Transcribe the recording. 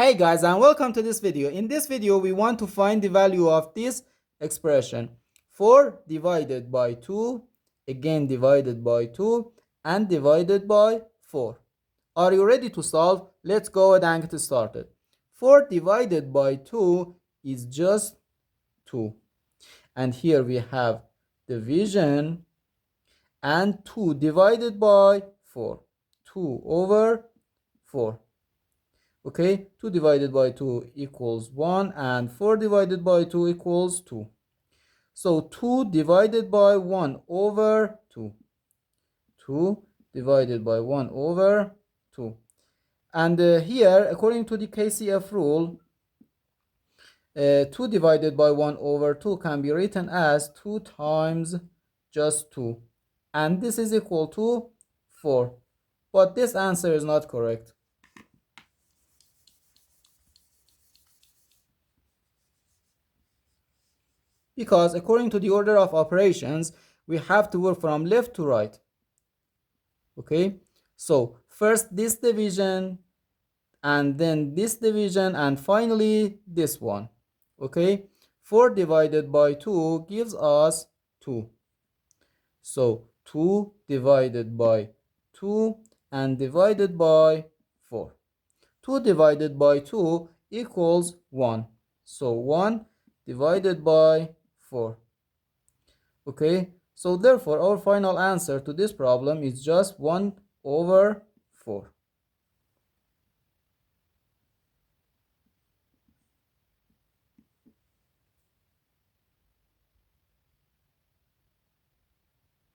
Hey guys, and welcome to this video. In this video we want to find the value of this expression 4 divided by 2, again divided by 2, and divided by 4. Are you ready to solve? Let's go ahead and get started. 4 divided by 2 is just 2, and here we have division, and 2 divided by 4, 2 over 4. Okay, 2 divided by 2 equals 1, and 4 divided by 2 equals 2. So 2 divided by 1 over 2. 2 divided by 1 over 2. And here, according to the KCF rule, 2 divided by 1 over 2 can be written as 2 times just 2. And this is equal to 4. But this answer is not correct. Because according to the order of operations, we have to work from left to right. Okay, so first this division, and then this division, and finally this one. Okay, 4 divided by 2 gives us 2. So 2 divided by 2 and divided by 4. 2 divided by 2 equals 1. So 1 divided by 4. Okay, so therefore our final answer to this problem is just 1 over 4.